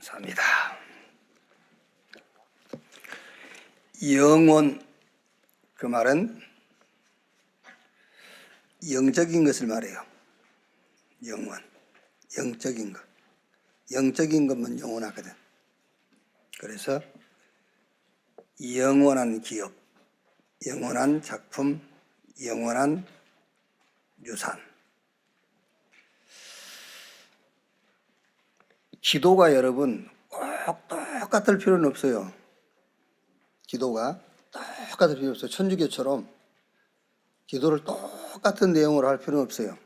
감사합니다. 영원, 그 말은 영적인 것을 말해요. 영원, 영적인 것. 영적인 것만 영원하거든. 그래서 영원한 기업, 영원한 작품, 영원한 유산. 기도가 여러분 꼭 똑같을 필요는 없어요. 기도가 똑같을 필요 없어요. 천주교처럼 기도를 똑같은 내용으로 할 필요는 없어요.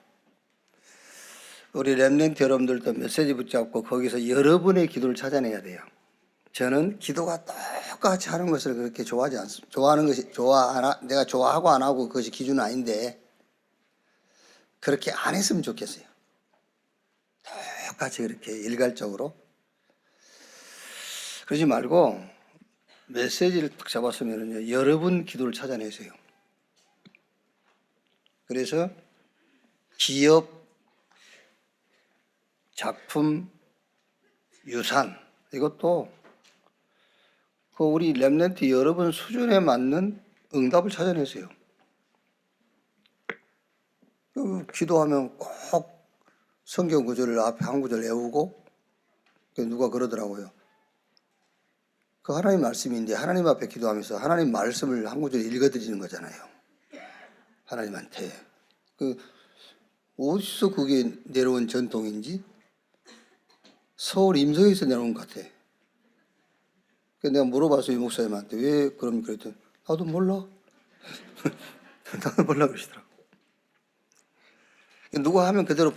우리 렘넌트 여러분들도 메시지 붙잡고 거기서 여러분의 기도를 찾아내야 돼요. 저는 기도가 똑같이 하는 것을 그렇게 좋아하지 않습니다. 좋아하는 것이 내가 좋아하고 안 하고 그것이 기준은 아닌데 그렇게 안 했으면 좋겠어요. 똑같이 그렇게 일괄적으로. 그러지 말고 메시지를 딱 잡았으면요, 여러분 기도를 찾아내세요. 그래서 기업, 작품, 유산, 이것도 그 우리 렘넌트 여러분 수준에 맞는 응답을 찾아내세요. 기도하면 꼭 성경 구절을 앞에 한 구절 외우고, 누가 그러더라고요. 그 하나님 말씀인데 하나님 앞에 기도하면서 하나님 말씀을 한 구절 읽어드리는 거잖아요. 하나님한테. 어디서 그게 내려온 전통인지 서울 임서에서 내려온 것 같아. 내가 물어봤어요, 목사님한테. 왜 그럼 그랬더니 나도 몰라. 나도 몰라 그러시더라고. 누가 하면 그대로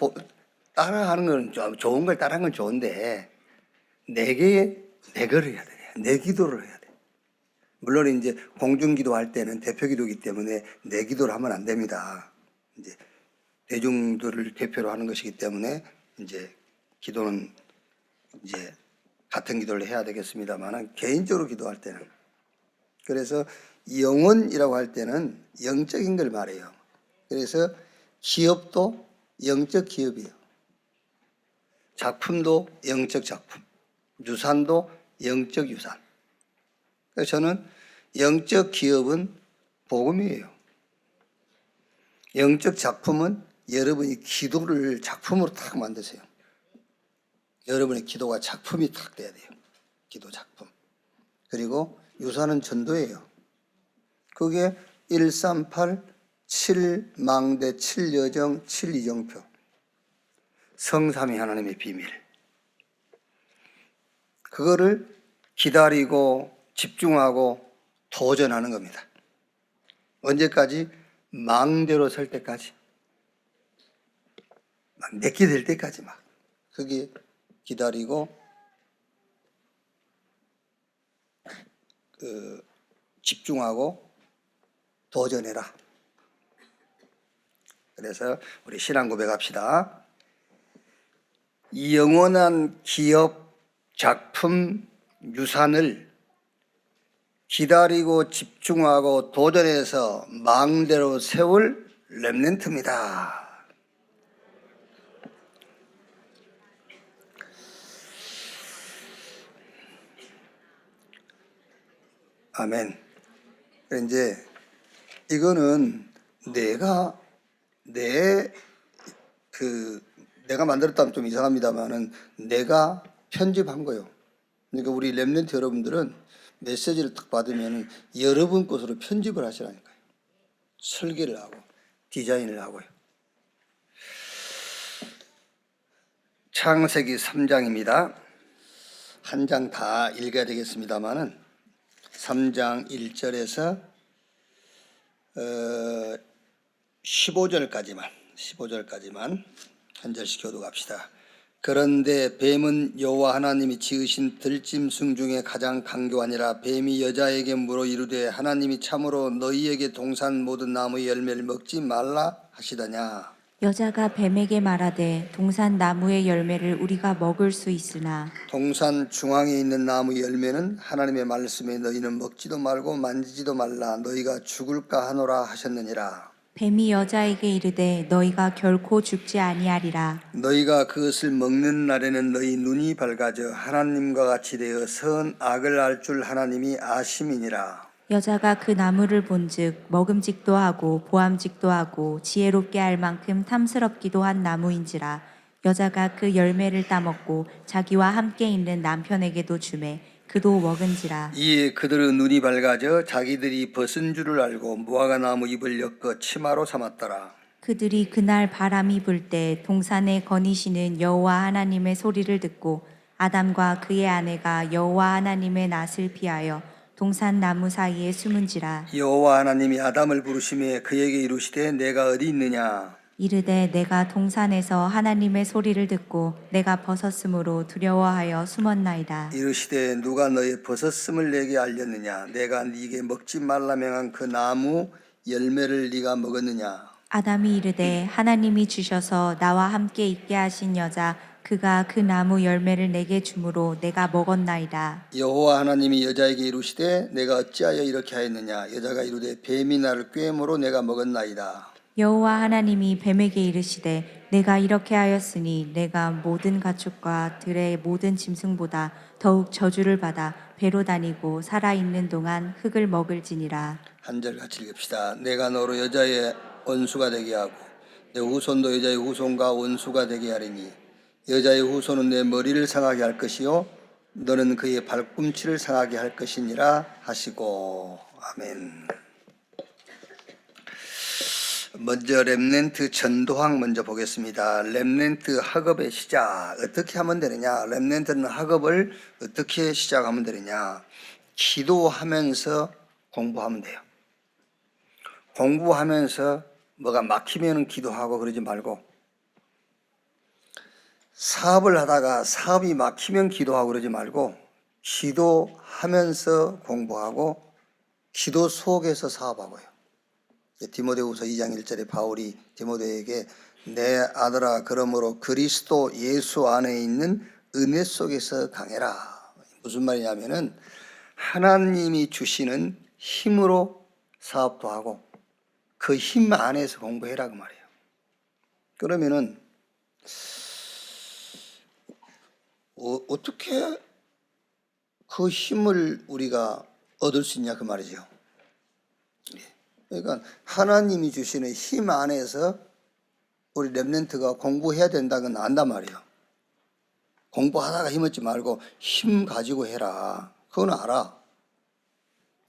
따라하는 건 좋은 걸 따라하는 건 좋은데 내 거를 해야 돼. 내 기도를 해야 돼. 물론 이제 공중기도 할 때는 대표기도이기 때문에 내 기도를 하면 안 됩니다. 이제 대중들을 대표로 하는 것이기 때문에 이제 기도는 이제 같은 기도를 해야 되겠습니다만 개인적으로 기도할 때는, 그래서 영혼이라고 할 때는 영적인 걸 말해요. 그래서 기업도 영적 기업이에요. 작품도 영적 작품, 유산도 영적 유산. 그래서 저는 영적 기업은 복음이에요. 영적 작품은 여러분이 기도를 작품으로 탁 만드세요. 여러분의 기도가 작품이 탁 돼야 돼요. 기도 작품. 그리고 유산은 전도예요. 그게 138, 7망대, 7여정, 7이정표. 성삼위 하나님의 비밀. 그거를 기다리고 집중하고 도전하는 겁니다. 언제까지? 망대로 설 때까지. 막 내게 될 때까지 막. 그게 기다리고 집중하고 도전해라. 그래서 우리 신앙 고백합시다. 이 영원한 기업, 작품, 유산을 기다리고 집중하고 도전해서 망대로 세울 렘넌트입니다. 아멘. 이제 이거는 내가 만들었다면 좀 이상합니다만은 내가 편집한 거예요. 그러니까 우리 렘넌트 여러분들은 메시지를 딱 받으면 여러분 것으로 편집을 하시라니까요. 설계를 하고 디자인을 하고요. 창세기 3장입니다. 한 장 다 읽어야 되겠습니다만은 3장 1절에서 15절까지만 한 절씩 교독합시다. 그런데 뱀은 여호와 하나님이 지으신 들짐승 중에 가장 강교하니라. 뱀이 여자에게 물어 이르되 하나님이 참으로 너희에게 동산 모든 나무의 열매를 먹지 말라 하시더냐. 여자가 뱀에게 말하되 동산 나무의 열매를 우리가 먹을 수 있으나 동산 중앙에 있는 나무 열매는 하나님의 말씀에 너희는 먹지도 말고 만지지도 말라 너희가 죽을까 하노라 하셨느니라. 뱀이 여자에게 이르되 너희가 결코 죽지 아니하리라. 너희가 그것을 먹는 날에는 너희 눈이 밝아져 하나님과 같이 되어 선악을 알 줄 하나님이 아심이니라. 여자가 그 나무를 본즉 먹음직도 하고 보암직도 하고 지혜롭게 할 만큼 탐스럽기도 한 나무인지라. 여자가 그 열매를 따먹고 자기와 함께 있는 남편에게도 주매 그도 먹은지라. 이에 그들의 눈이 밝아져 자기들이 벗은 줄을 알고 무화과 나무 잎을 엮어 치마로 삼았더라. 그들이 그날 바람이 불 때 동산에 거니시는 여호와 하나님의 소리를 듣고 아담과 그의 아내가 여호와 하나님의 낯을 피하여 동산 나무 사이에 숨은지라. 여호와 하나님이 아담을 부르시며 그에게 이르시되 내가 어디 있느냐. 이르되 내가 동산에서 하나님의 소리를 듣고 내가 벗었으므로 두려워하여 숨었나이다. 이르시되 누가 너의 벗었음을 내게 알렸느냐. 내가 네게 먹지 말라 명한 그 나무 열매를 네가 먹었느냐. 아담이 이르되 하나님이 주셔서 나와 함께 있게 하신 여자 그가 그 나무 열매를 내게 주므로 내가 먹었나이다. 여호와 하나님이 여자에게 이르시되 내가 어찌하여 이렇게 하였느냐. 여자가 이르되 뱀이 나를 꾀므로 내가 먹었나이다. 여호와 하나님이 뱀에게 이르시되 내가 이렇게 하였으니 내가 모든 가축과 들의 모든 짐승보다 더욱 저주를 받아 배로 다니고 살아있는 동안 흙을 먹을지니라. 한 절 같이 읽읍시다. 내가 너로 여자의 원수가 되게 하고 내 후손도 여자의 후손과 원수가 되게 하리니 여자의 후손은 내 머리를 상하게 할 것이요 너는 그의 발꿈치를 상하게 할 것이니라 하시고. 아멘. 먼저 렘넌트 전도학 먼저 보겠습니다. 렘넌트 학업의 시작 어떻게 하면 되느냐. 렘넌트는 학업을 어떻게 시작하면 되느냐. 기도하면서 공부하면 돼요. 공부하면서 뭐가 막히면 기도하고 그러지 말고, 사업을 하다가 사업이 막히면 기도하고 그러지 말고, 기도하면서 공부하고 기도 속에서 사업하고요. 디모데후서 2장 1절에 바울이 디모데에게 내 아들아 그러므로 그리스도 예수 안에 있는 은혜 속에서 강해라. 무슨 말이냐면은 하나님이 주시는 힘으로 사업도 하고 그 힘 안에서 공부해라 그 말이에요. 그러면은 어떻게 그 힘을 우리가 얻을 수 있냐 그 말이죠. 그러니까 하나님이 주시는 힘 안에서 우리 렘넌트가 공부해야 된다는 건 안단 말이에요. 공부하다가 힘 얻지 말고 힘 가지고 해라. 그건 알아.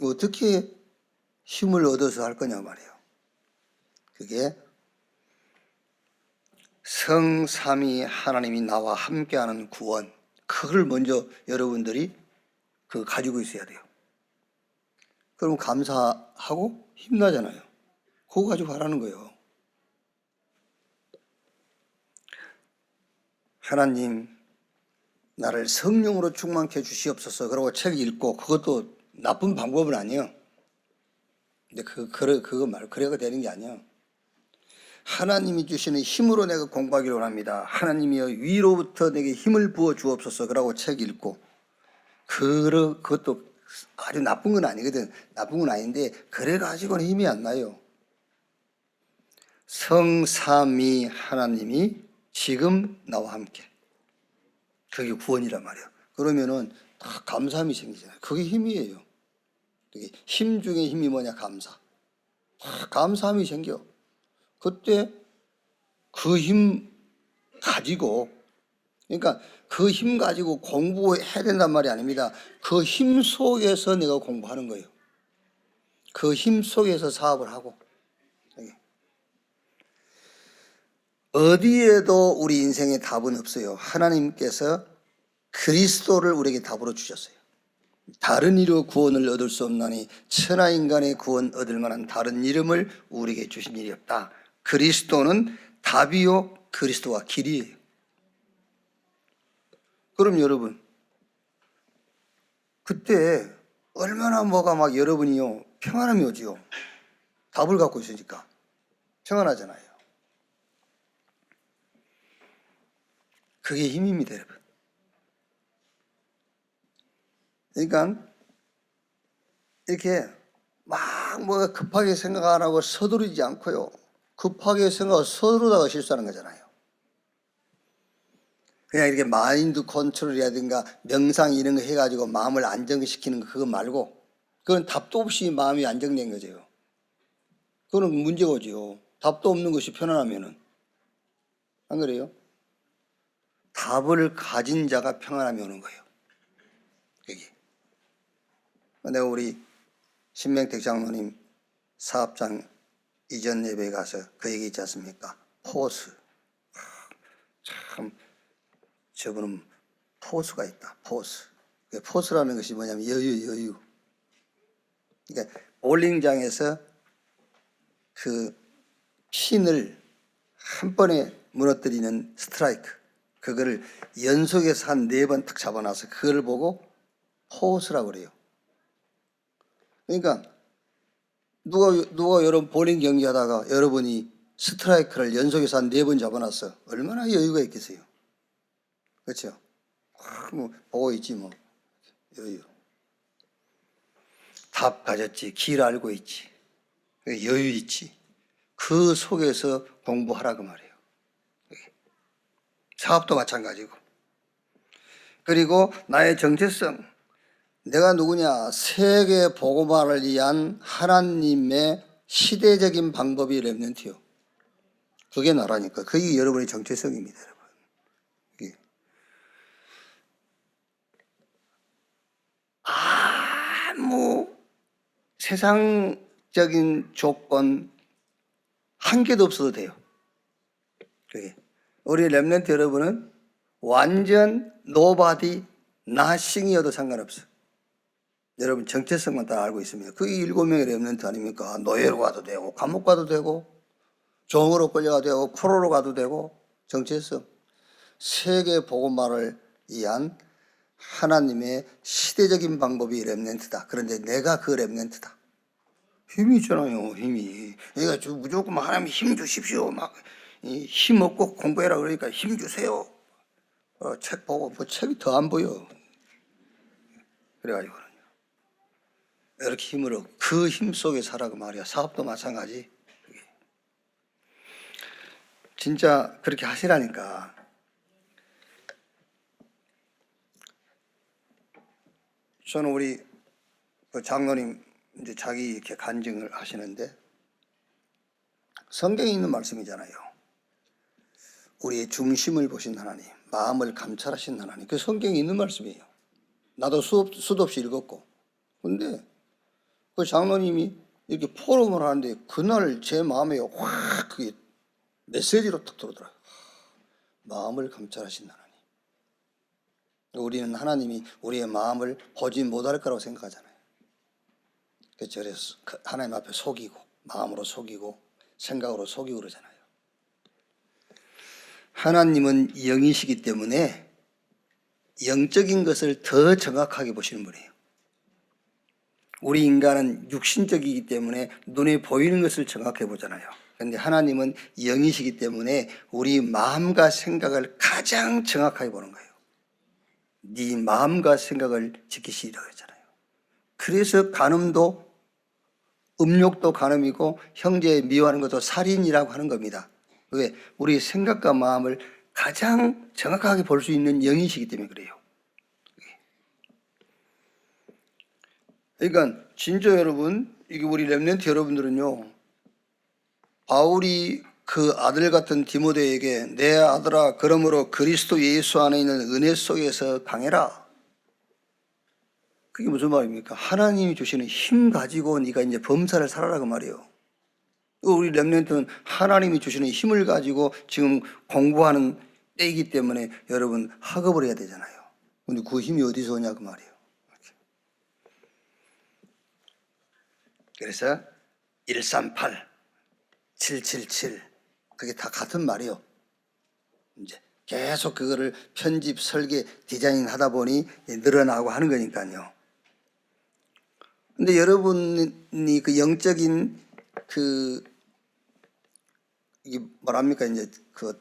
어떻게 힘을 얻어서 할 거냐 말이에요. 그게 성삼위 하나님이 나와 함께하는 구원, 그걸 먼저 여러분들이 그거 가지고 있어야 돼요. 그럼 감사하고 힘나잖아요. 그거 가지고 하라는 거예요. 하나님 나를 성령으로 충만케 주시옵소서. 그러고 책 읽고, 그것도 나쁜 방법은 아니에요. 근데 그거 말고 그래가 되는 게 아니에요. 하나님이 주시는 힘으로 내가 공부하기를 원합니다. 하나님이여 위로부터 내게 힘을 부어 주옵소서. 그러고 책 읽고, 그것도 아주 나쁜 건 아니거든. 나쁜 건 아닌데 그래 가지고는 힘이 안 나요. 성삼위 하나님이 지금 나와 함께, 그게 구원이란 말이에요. 그러면은 다 감사함이 생기잖아요. 그게 힘이에요. 그게 힘 중에 힘이 뭐냐? 감사. 다 감사함이 생겨. 그때 그 힘 가지고, 그러니까 그 힘 가지고 공부해야 된단 말이 아닙니다. 그 힘 속에서 내가 공부하는 거예요. 그 힘 속에서 사업을 하고. 어디에도 우리 인생에 답은 없어요. 하나님께서 그리스도를 우리에게 답으로 주셨어요. 다른 이로 구원을 얻을 수 없나니 천하 인간의 구원 얻을 만한 다른 이름을 우리에게 주신 일이 없다. 그리스도는 답이요 그리스도가 길이에요. 그럼 여러분 그때 얼마나 뭐가 막 여러분이요 평안함이 오지요. 답을 갖고 있으니까 평안하잖아요. 그게 힘입니다, 여러분. 그러니까 이렇게 막 뭐가 급하게 생각 안 하고 서두르지 않고요. 급하게 생각하고 서두르다가 실수하는 거잖아요. 그냥 이렇게 마인드 컨트롤이라든가 명상 이런 거 해가지고 마음을 안정시키는 거 그거 말고 그건 답도 없이 마음이 안정된 거죠. 그거는 문제가 오죠. 답도 없는 것이 편안하면은. 안 그래요? 답을 가진 자가 평안함이 오는 거예요. 여기. 내가 우리 신명택 장로님 사업장 이전 예배에 가서 그 얘기 있지 않습니까? 포스. 참 저분은 포스가 있다. 포스. 포스라는 것이 뭐냐면 여유. 그러니까 볼링장에서 그 핀을 한 번에 무너뜨리는 스트라이크. 그거를 연속해서 한 4번 탁 잡아놔서 그걸 보고 포스라고 그래요. 그러니까 누가 여러분 볼링 경기하다가 여러분이 스트라이크를 연속해서 한 4번 잡아놨어. 얼마나 여유가 있겠어요. 그렇죠? 뭐 보고 있지 뭐. 여유. 답 가졌지. 길 알고 있지. 여유 있지. 그 속에서 공부하라고 말이에요. 사업도 마찬가지고. 그리고 나의 정체성. 내가 누구냐? 세계 복음화를 위한 하나님의 시대적인 방법이 렘넌트요. 그게 나라니까. 그게 여러분의 정체성입니다, 여러분. 아무 세상적인 조건 한 개도 없어도 돼요. 그게. 우리 렘넌트 여러분은 완전 노바디 나싱이어도 상관없어. 여러분 정체성만 다 알고 있습니다. 그게 7명의 렘넌트 아닙니까? 노예로 가도 되고 감옥 가도 되고 종으로 끌려가도 되고 포로로 가도 되고 정체성. 세계 복음화를 위한 하나님의 시대적인 방법이 렘넌트다. 그런데 내가 그 렘넌트다. 힘이 있잖아요. 힘이. 그러니까 무조건 하나님 힘 주십시오. 막 힘 없고 공부해라 그러니까 힘 주세요. 책 보고 뭐 책이 더 안 보여. 그래가지고는요. 이렇게 힘으로 그 힘 속에 살아고 말이야. 사업도 마찬가지. 진짜 그렇게 하시라니까. 저는 우리 그 장로님 이제 자기 이렇게 간증을 하시는데 성경에 있는 말씀이잖아요. 우리의 중심을 보신 하나님, 마음을 감찰하신 하나님. 그 성경에 있는 말씀이에요. 나도 수도 없이 읽었고. 근데 그 장로님이 이렇게 포럼을 하는데 그날 제 마음에 확 그게 메시지로 탁 들어오더라고요. 마음을 감찰하신 하나님. 우리는 하나님이 우리의 마음을 보지 못할 거라고 생각하잖아요. 그래서 하나님 앞에 속이고 마음으로 속이고 생각으로 속이고 그러잖아요. 하나님은 영이시기 때문에 영적인 것을 더 정확하게 보시는 분이에요. 우리 인간은 육신적이기 때문에 눈에 보이는 것을 정확하게 보잖아요. 그런데 하나님은 영이시기 때문에 우리 마음과 생각을 가장 정확하게 보는 거예요. 네 마음과 생각을 지키시라고 했잖아요. 그래서 간음도 음욕도 간음이고 형제 미워하는 것도 살인이라고 하는 겁니다. 왜? 우리 생각과 마음을 가장 정확하게 볼 수 있는 영이시기 때문에 그래요. 그러니까 진짜 여러분, 이게 우리 렘넌트 여러분들은요, 바울이 그 아들 같은 디모데에게 내 아들아 그러므로 그리스도 예수 안에 있는 은혜 속에서 강해라. 그게 무슨 말입니까? 하나님이 주시는 힘 가지고 네가 이제 범사를 살아라 그 말이에요. 우리 렘넌트는 하나님이 주시는 힘을 가지고 지금 공부하는 때이기 때문에 여러분 학업을 해야 되잖아요. 근데 그 힘이 어디서 오냐 그 말이에요. 그래서 138, 777 그게 다 같은 말이에요. 이제 계속 그거를 편집, 설계, 디자인 하다 보니 늘어나고 하는 거니까요. 근데 여러분이 그 영적인 이게 뭐랍니까 이제 그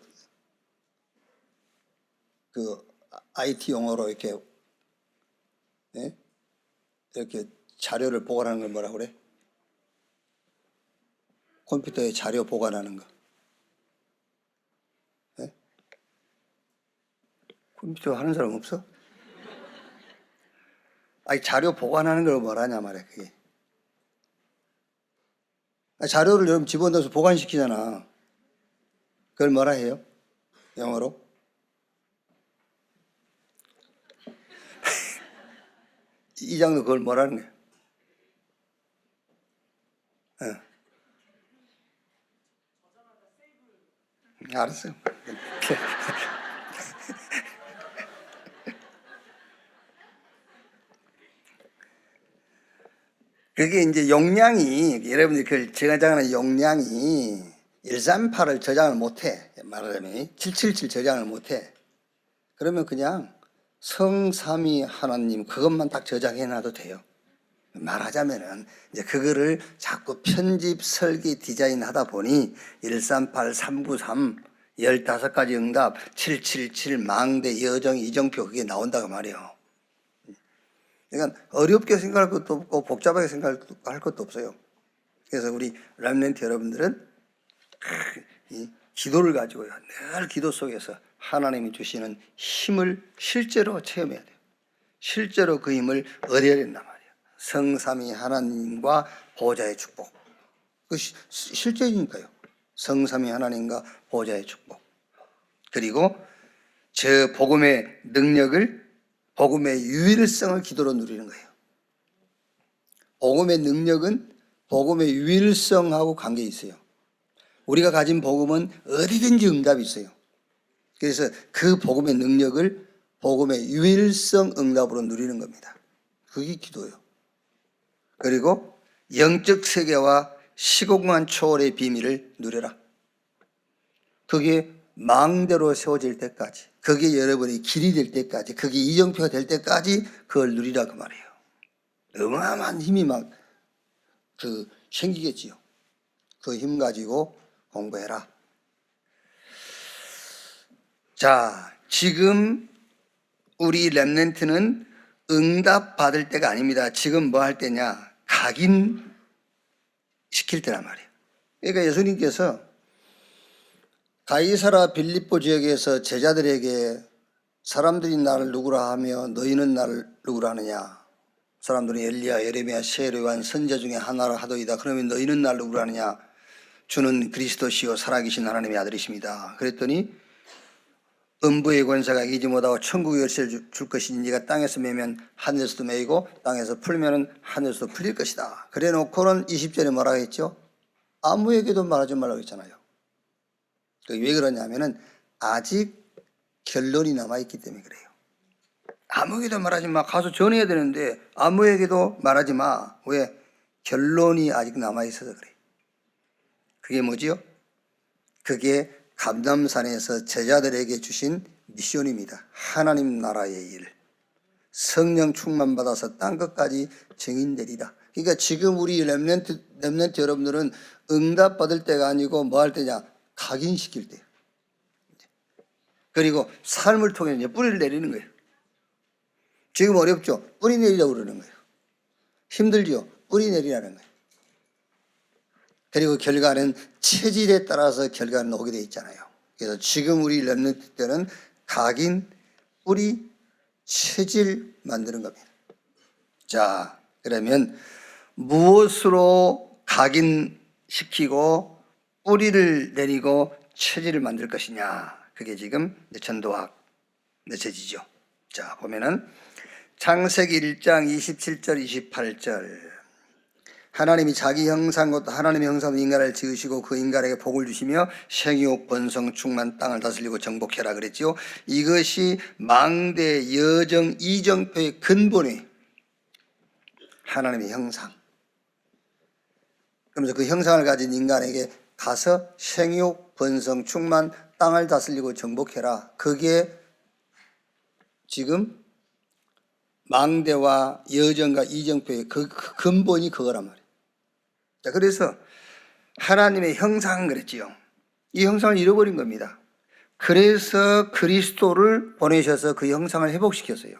IT 용어로 이렇게 이렇게 자료를 보관하는 걸 뭐라 그래? 컴퓨터에 자료 보관하는 거. 네? 컴퓨터 하는 사람 없어? 아니, 자료 보관하는 걸 뭐라냐 말이야, 그게. 아니, 자료를 여러분 집어넣어서 보관시키잖아. 그걸 뭐라 해요? 영어로? 이 장도 그걸 뭐라는 거야? 알았어요. 그게 이제 용량이, 여러분들이 그 제가 저장하는 용량이 138을 저장을 못해. 말하자면 777 저장을 못해. 그러면 그냥 성삼위 하나님 그것만 딱 저장해 놔도 돼요. 말하자면은 이제 그거를 자꾸 편집, 설계, 디자인 하다 보니 138, 393, 15가지 응답, 777, 망대, 여정, 이정표 그게 나온다고 말이에요. 그러니까 어렵게 생각할 것도 없고 복잡하게 생각할 것도 없어요. 그래서 우리 렘넌트 여러분들은 이 기도를 가지고요. 늘 기도 속에서 하나님이 주시는 힘을 실제로 체험해야 돼요. 실제로 그 힘을 얻어야 된단 말이에요. 성삼위 하나님과 보좌의 축복. 그 실제니까요. 성삼위 하나님과 보좌의 축복. 그리고 저 복음의 능력을, 복음의 유일성을 기도로 누리는 거예요. 복음의 능력은 복음의 유일성하고 관계 있어요. 우리가 가진 복음은 어디든지 응답이 있어요. 그래서 그 복음의 능력을 복음의 유일성 응답으로 누리는 겁니다. 그게 기도예요. 그리고 영적 세계와 시공간 초월의 비밀을 누려라. 그게 망대로 세워질 때까지, 그게 여러분의 길이 될 때까지, 그게 이정표가 될 때까지 그걸 누리라 그 말이에요. 어마어마한 힘이 막 생기겠지요. 그 힘 가지고 공부해라. 자, 지금 우리 렘넌트는 응답 받을 때가 아닙니다. 지금 뭐 할 때냐? 각인 시킬 때란 말이에요. 그러니까 예수님께서 가이사라 빌립보 지역에서 제자들에게 사람들이 나를 누구라 하며 너희는 나를 누구라 하느냐? 사람들은 엘리야, 예레미야, 세례 요한 선지자 중에 하나라 하더이다. 그러면 너희는 나를 누구라 하느냐? 주는 그리스도시요 살아계신 하나님의 아들이십니다. 그랬더니 음부의 권세가 이기지 못하고 천국의 열쇠를 줄 것이니 네가 땅에서 매면 하늘에서도 매이고 땅에서 풀면은 하늘에서도 풀릴 것이다. 그래 놓고는 20절에 뭐라고 했죠? 아무에게도 말하지 말라고 했잖아요. 왜 그러냐면은 아직 결론이 남아있기 때문에 그래요. 아무에게도 말하지 마. 가서 전해야 되는데 아무에게도 말하지 마. 왜? 결론이 아직 남아있어서 그래요. 그게 뭐지요? 그게 감람산에서 제자들에게 주신 미션입니다. 하나님 나라의 일. 성령 충만 받아서 땅 끝까지 증인되리라. 그러니까 지금 우리 렘넌트 여러분들은 응답 받을 때가 아니고 뭐 할 때냐? 각인시킬 때예요. 그리고 삶을 통해 이제 뿌리를 내리는 거예요. 지금 어렵죠? 뿌리 내리라고 그러는 거예요. 힘들죠? 뿌리 내리라는 거예요. 그리고 결과는 체질에 따라서 결과는 오게 돼 있잖아요. 그래서 지금 우리 렘넌트 때는 각인, 뿌리, 체질 만드는 겁니다. 자, 그러면 무엇으로 각인시키고 뿌리를 내리고 체질을 만들 것이냐? 그게 지금 전도학 메시지죠. 자, 보면은 창세기 1장 27절 28절 하나님이 자기 형상 곧 하나님의 형상으로 인간을 지으시고 그 인간에게 복을 주시며 생육 번성 충만 땅을 다스리고 정복해라 그랬죠. 이것이 망대 여정 이정표의 근본이 하나님의 형상. 그러면서 그 형상을 가진 인간에게 가서 생육 번성 충만 땅을 다스리고 정복해라. 그게 지금 망대와 여정과 이정표의 그 근본이 그거란 말이에요. 자, 그래서 하나님의 형상 그랬지요. 이 형상을 잃어버린 겁니다. 그래서 그리스도를 보내셔서 그 형상을 회복시켰어요.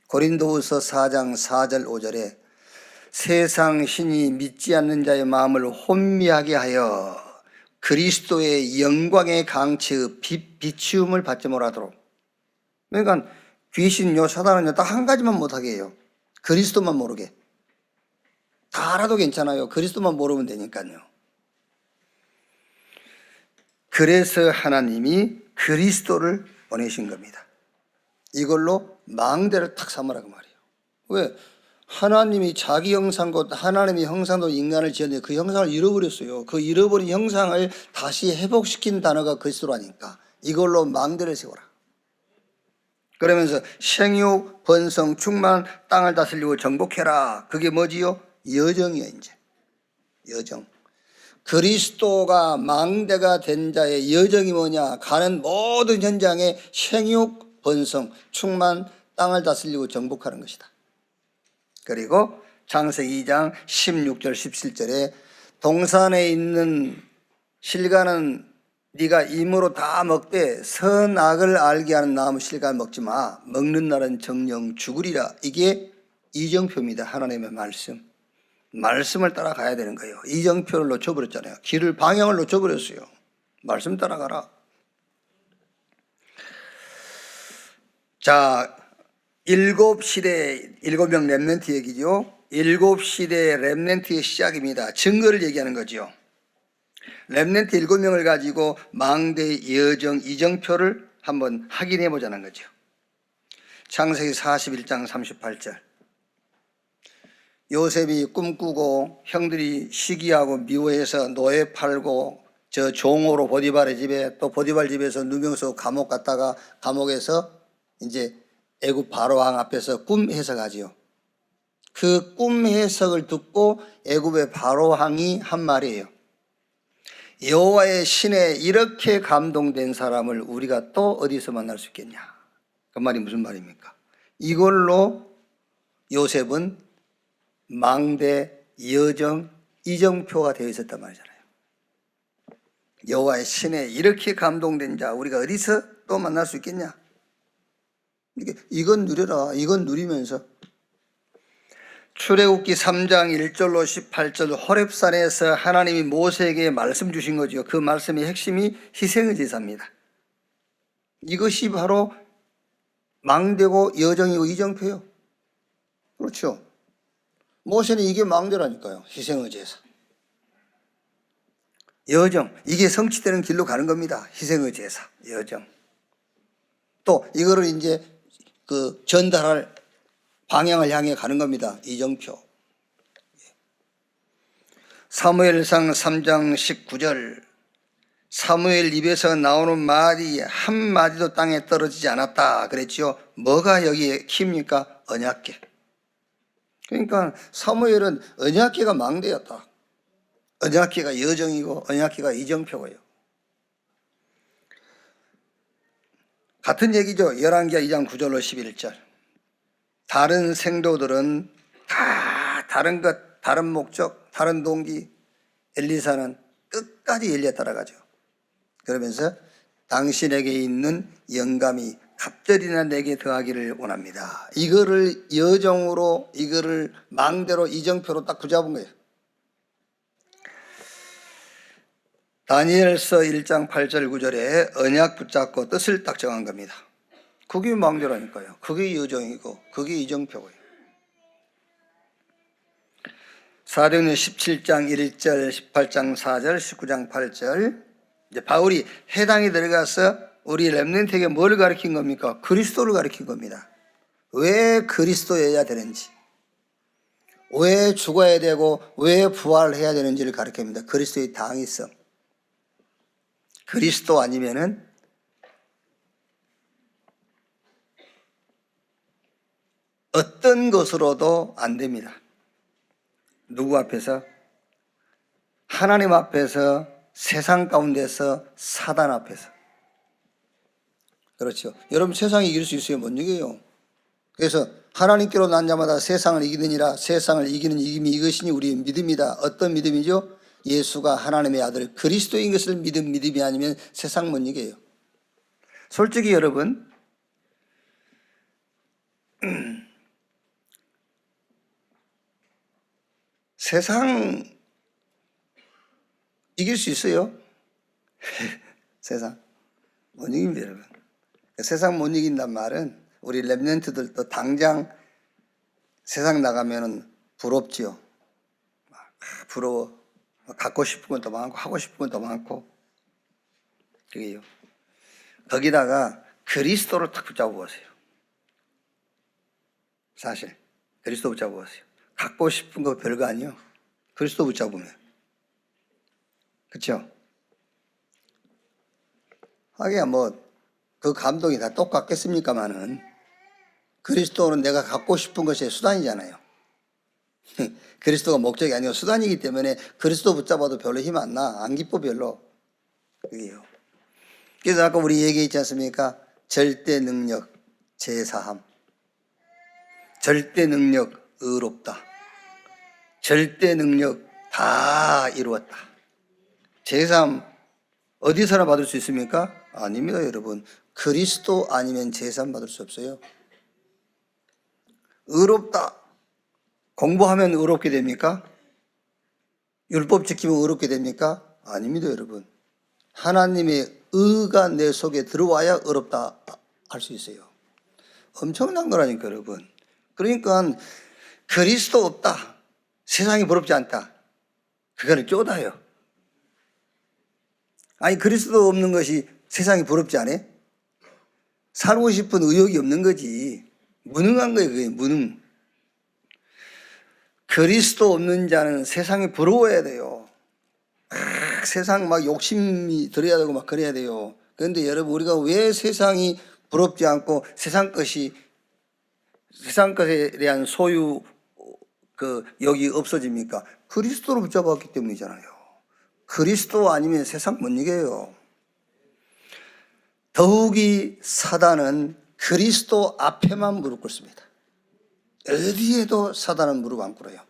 고린도후서 4장 4절 5절에 세상 신이 믿지 않는 자의 마음을 혼미하게 하여 그리스도의 영광의 강체의 비치움을 받지 못하도록. 그러니까 귀신요 사단은요 딱 한 가지만 못하게 해요. 그리스도만 모르게. 다 알아도 괜찮아요. 그리스도만 모르면 되니까요. 그래서 하나님이 그리스도를 보내신 겁니다. 이걸로 망대를 탁 삼으라고 말이에요. 왜? 하나님이 자기 형상과 하나님의 형상도 인간을 지었는데 그 형상을 잃어버렸어요. 그 잃어버린 형상을 다시 회복시킨 단어가 그리스도라니까. 이걸로 망대를 세워라. 그러면서 생육, 번성, 충만, 땅을 다스리고 정복해라. 그게 뭐지요? 여정이에요, 이제. 여정. 그리스도가 망대가 된 자의 여정이 뭐냐? 가는 모든 현장에 생육, 번성, 충만, 땅을 다스리고 정복하는 것이다. 그리고 창세기 2장 16절 17절에 동산에 있는 실과는 네가 임으로 다 먹되 선악을 알게 하는 나무 실과를 먹지 마. 먹는 날은 정령 죽으리라. 이게 이정표입니다. 하나님의 말씀. 말씀을 따라가야 되는 거예요. 이정표를 놓쳐버렸잖아요. 길을 방향을 놓쳐버렸어요. 말씀 따라가라. 자, 7시대 7명 렘넌트 얘기죠. 7시대 렘넌트의 시작입니다. 증거를 얘기하는 거죠. 렘넌트 7명을 가지고 망대의 여정 이정표를 한번 확인해 보자는 거죠. 창세기 41장 38절. 요셉이 꿈꾸고 형들이 시기하고 미워해서 노예 팔고 저 종으로 보디발의 집에 또 보디발 집에서 누명서 감옥 갔다가 감옥에서 이제 애굽 바로왕 앞에서 꿈 해석하지요. 그 꿈 해석을 듣고 애굽의 바로왕이 한 말이에요. 여호와의 신에 이렇게 감동된 사람을 우리가 또 어디서 만날 수 있겠냐. 그 말이 무슨 말입니까? 이걸로 요셉은 망대, 여정, 이정표가 되어 있었단 말이잖아요. 여호와의 신에 이렇게 감동된 자 우리가 어디서 또 만날 수 있겠냐. 이건 누려라. 이건 누리면서 출애굽기 3장 1절로 18절 호렙산에서 하나님이 모세에게 말씀 주신 거죠. 그 말씀의 핵심이 희생의 제사입니다. 이것이 바로 망대고 여정이고 이정표예요. 그렇죠. 모세는 이게 망대라니까요. 희생의 제사. 여정, 이게 성취되는 길로 가는 겁니다. 희생의 제사, 여정. 또 이거를 이제 그 전달할 방향을 향해 가는 겁니다. 이정표. 사무엘상 3장 19절. 사무엘 입에서 나오는 말이 한 마디도 땅에 떨어지지 않았다 그랬지요. 뭐가 여기에 키입니까? 언약궤. 그러니까 사무엘은 언약궤가 망대였다. 언약궤가 여정이고 언약궤가 이정표고요. 같은 얘기죠. 열왕기하 2장 9절로 11절. 다른 생도들은 다 다른 것, 다른 목적, 다른 동기. 엘리사는 끝까지 엘리야 따라가죠. 그러면서 당신에게 있는 영감이 갑절이나 내게 더하기를 원합니다. 이거를 여정으로, 이거를 망대로, 이정표로 딱 붙잡은 거예요. 다니엘서 1장 8절 9절에 언약 붙잡고 뜻을 딱 정한 겁니다. 그게 망대라니까요. 그게 여정이고 그게 이정표고요. 사도행전 17장 1절 18장 4절 19장 8절 이제 바울이 해당에 들어가서 우리 렘넌트에게 뭘 가르친 겁니까? 그리스도를 가르친 겁니다. 왜 그리스도여야 되는지, 왜 죽어야 되고 왜 부활해야 되는지를 가르칩니다. 그리스도의 당위성. 그리스도 아니면은 어떤 것으로도 안 됩니다. 누구 앞에서? 하나님 앞에서, 세상 가운데서, 사단 앞에서. 그렇죠. 여러분 세상이 이길 수 있어요? 못 이겨요. 그래서 하나님께로 난 자마다 세상을 이기느니라. 세상을 이기는 이김이 이것이니 우리의 믿음이다. 어떤 믿음이죠? 예수가 하나님의 아들 그리스도인 것을 믿은 믿음이 아니면 세상 못 이겨요. 솔직히 여러분 세상 이길 수 있어요? 세상 못 이깁니다, 여러분. 세상 못 이긴단 말은 우리 랩런트들도 당장 세상 나가면은 부럽지요. 부러워. 갖고 싶은 건 더 많고 하고 싶은 건 더 많고. 그게요. 거기다가 그리스도를 탁 붙잡아 보세요. 사실 그리스도 붙잡아 보세요. 갖고 싶은 거 별거 아니요. 그리스도 붙잡으면. 그렇죠? 하기야 뭐 그 감동이 다 똑같겠습니까마는 그리스도는 내가 갖고 싶은 것의 수단이잖아요. 그리스도가 목적이 아니고 수단이기 때문에 그리스도 붙잡아도 별로 힘 안 나. 안 기뻐 별로. 그게요. 그래서 아까 우리 얘기했지 않습니까? 절대 능력, 제사함. 절대 능력, 의롭다. 절대 능력, 다 이루었다. 제사함, 어디서나 받을 수 있습니까? 아닙니다, 여러분. 그리스도 아니면 제사함 받을 수 없어요. 의롭다. 공부하면 의롭게 됩니까? 율법 지키면 의롭게 됩니까? 아닙니다, 여러분. 하나님의 의가 내 속에 들어와야 의롭다 할 수 있어요. 엄청난 거라니까, 여러분. 그러니까 그리스도 없다. 세상이 부럽지 않다. 그거는 쪼다요. 아니, 그리스도 없는 것이 세상이 부럽지 않아? 살고 싶은 의욕이 없는 거지. 무능한 거예요, 그게 무능. 그리스도 없는 자는 세상에 부러워야 돼요. 세상 막 욕심이 들어야 되고 막 그래야 돼요. 그런데 여러분, 우리가 왜 세상이 부럽지 않고 세상 것에 대한 소유 여기 없어집니까? 그리스도로 붙잡았기 때문이잖아요. 그리스도 아니면 세상 못 이겨요. 더욱이 사단은 그리스도 앞에만 무릎 꿇습니다. 어디에도 사단은 무릎 안 꿇어요.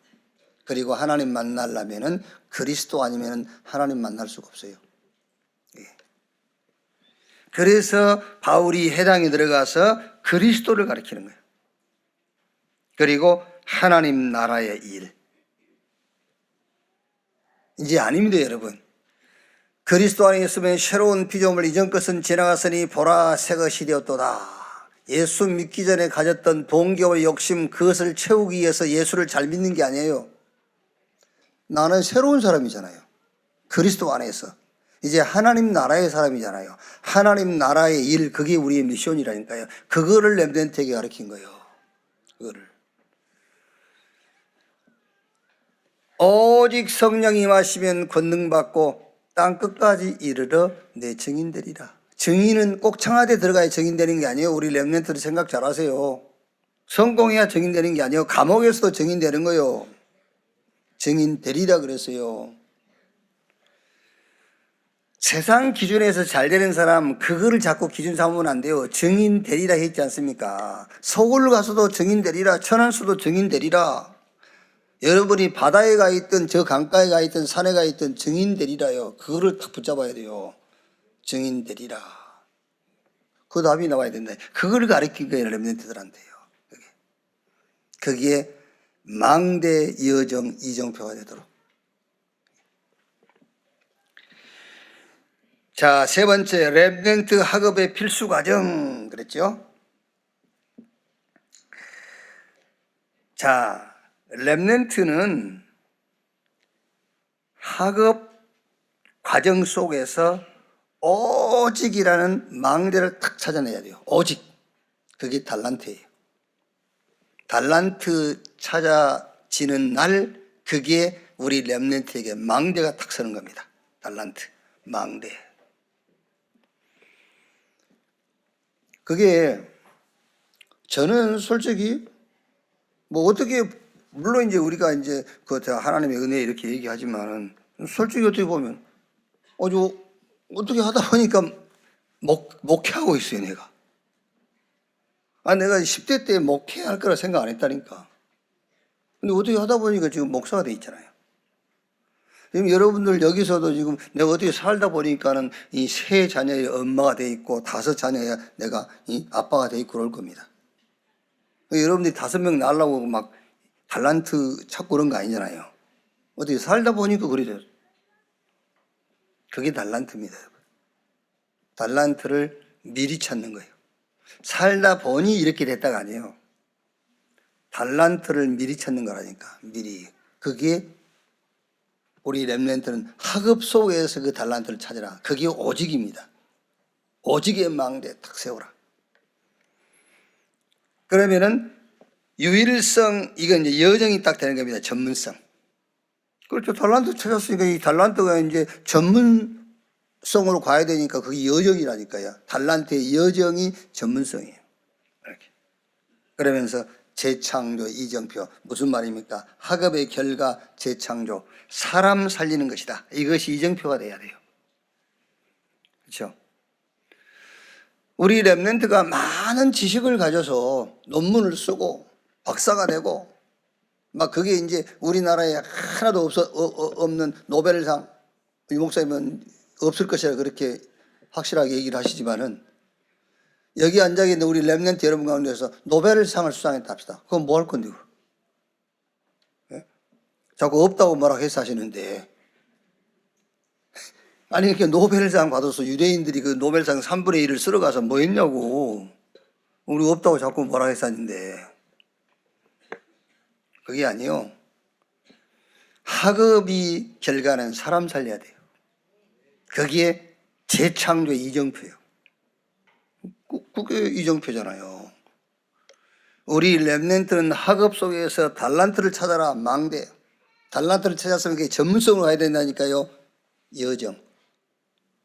그리고 하나님 만나려면은 그리스도 아니면은 하나님 만날 수가 없어요. 그래서 바울이 해당에 들어가서 그리스도를 가리키는 거예요. 그리고 하나님 나라의 일. 이제 아닙니다, 여러분. 그리스도 안에 있으면 새로운 피조물, 이전 것은 지나갔으니 보라 새 것이 되었도다. 예수 믿기 전에 가졌던 동기와 욕심, 그것을 채우기 위해서 예수를 잘 믿는 게 아니에요. 나는 새로운 사람이잖아요. 그리스도 안에서. 이제 하나님 나라의 사람이잖아요. 하나님 나라의 일, 그게 우리의 미션이라니까요. 그거를 렘넌트에게 가르친 거예요. 그거를. 오직 성령이 임하시면 권능받고 땅 끝까지 이르러 내 증인 되리라. 증인은 꼭 청와대 들어가야 증인 되는 게 아니에요. 우리 렘넌트들 생각 잘하세요. 성공해야 증인 되는 게 아니에요. 감옥에서도 증인 되는 거예요. 증인 되리라 그랬어요. 세상 기준에서 잘 되는 사람, 그거를 자꾸 기준 삼으면 안 돼요. 증인 되리라 했지 않습니까? 서울 가서도 증인 되리라, 천안수도 증인 되리라. 여러분이 바다에 가 있든 저 강가에 가 있든 산에 가 있든 증인 되리라요. 그거를 딱 붙잡아야 돼요. 증인 되리라. 그 답이 나와야 된다. 그걸 가르친 거예요, 렘넌트들한테요. 거기에 망대, 여정, 이정표가 되도록. 자, 세 번째, 렘넌트 학업의 필수 과정 그랬죠? 자, 렘넌트는 학업 과정 속에서 오직이라는 망대를 탁 찾아내야 돼요. 오직. 그게 달란트예요. 달란트 찾아지는 날, 그게 우리 렘넌트에게 망대가 탁 서는 겁니다. 달란트, 망대. 그게 저는 솔직히 뭐 어떻게, 물론 이제 우리가 이제 그 하나님의 은혜 이렇게 얘기하지만은 솔직히 어떻게 보면 어떻게 하다 보니까 목회하고 있어요, 내가. 내가 10대 때 목회할 거라 생각 안 했다니까. 근데 어떻게 하다 보니까 지금 목사가 돼 있잖아요. 지금 여러분들 여기서도 지금 내가 어떻게 살다 보니까는 이 세 자녀의 엄마가 돼 있고 5 자녀의 내가 이 아빠가 돼 있고 그럴 겁니다. 여러분들이 5명 낳으려고 막 달란트 찾고 그런 거 아니잖아요. 어떻게 살다 보니까 그래 돼요. 그게 달란트입니다. 달란트를 미리 찾는 거예요. 살다 보니 이렇게 됐다가 아니에요. 달란트를 미리 찾는 거라니까. 미리. 그게 우리 렘넌트는 학업 속에서 그 달란트를 찾으라. 그게 오직입니다. 오직의 망대 딱 세우라. 그러면은 유일성, 이건 이제 여정이 딱 되는 겁니다. 전문성. 그렇죠. 달란트 찾았으니까 이 달란트가 이제 전문성으로 가야 되니까 그게 여정이라니까요. 달란트의 여정이 전문성이에요. 이렇게. 그러면서 재창조 이정표. 무슨 말입니까? 학업의 결과 재창조. 사람 살리는 것이다. 이것이 이정표가 돼야 돼요. 그렇죠? 우리 렘넌트가 많은 지식을 가져서 논문을 쓰고 박사가 되고 막 그게 이제 우리나라에 하나도 없는 노벨상, 이 목사님은 없을 것이라 그렇게 확실하게 얘기를 하시지만은 여기 앉아 있는 우리 렘넌트 여러분 가운데서 노벨상을 수상했다 합시다. 그건 뭐 할 건데? 예? 자꾸 없다고 뭐라 해서 하시는데. 아니, 이렇게 노벨상 받아서 유대인들이 그 노벨상 3분의 1을 쓸어가서 뭐 했냐고. 우리 없다고 자꾸 뭐라 해서 하는데. 그게 아니요. 학업이 결과는 사람 살려야 돼요. 거기에 재창조 이정표예요. 그게 이정표잖아요. 우리 렘넌트는 학업 속에서 달란트를 찾아라. 망대. 달란트를 찾았으면 그게 전문성으로 가야 된다니까요. 여정.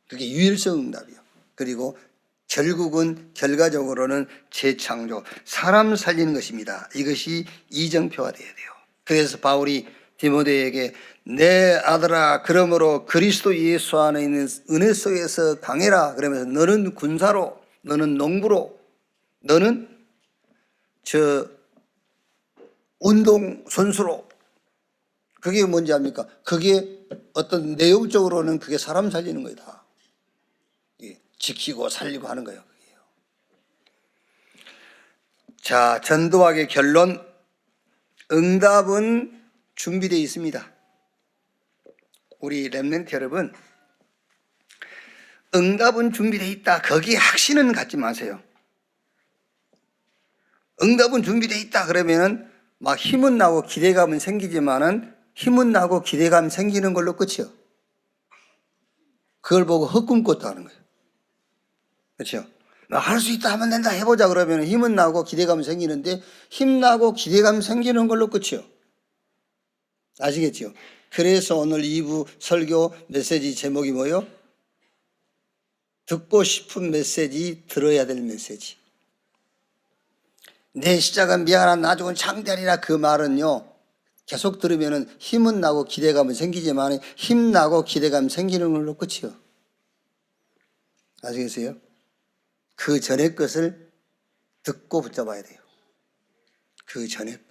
그게 유일성 응답이요. 그리고 결국은 결과적으로는 재창조, 사람 살리는 것입니다. 이것이 이정표가 되어야 돼요. 그래서 바울이 디모데에게 내 아들아 그러므로 그리스도 예수 안에 있는 은혜 속에서 강해라 그러면서 너는 군사로, 너는 농부로, 너는 운동 선수로. 그게 뭔지 압니까? 그게 어떤 내용적으로는 그게 사람 살리는 거다. 지키고 살리고 하는 거예요. 자, 전도학의 결론. 응답은 준비되어 있습니다. 우리 렘넌트 여러분, 응답은 준비되어 있다. 거기에 확신은 갖지 마세요. 응답은 준비되어 있다 그러면은 막 힘은 나고 기대감은 생기지만은 힘은 나고 기대감 생기는 걸로 끝이요. 그걸 보고 헛꿈 꿨다 하는 거예요. 그렇죠? 할 수 있다 하면 된다 해보자 그러면 힘은 나고 기대감 생기는데 힘 나고 기대감 생기는 걸로 끝이요. 아시겠죠? 그래서 오늘 2부 설교 메시지 제목이 뭐예요? 듣고 싶은 메시지, 들어야 될 메시지. 내 시작은 미안한 나중은 창대하리라. 그 말은요, 계속 들으면은 힘은 나고 기대감은 생기지만 힘 나고 기대감 생기는 걸로 끝이요. 아시겠어요? 그 전에 것을 듣고 붙잡아야 돼요. 그 전에 것.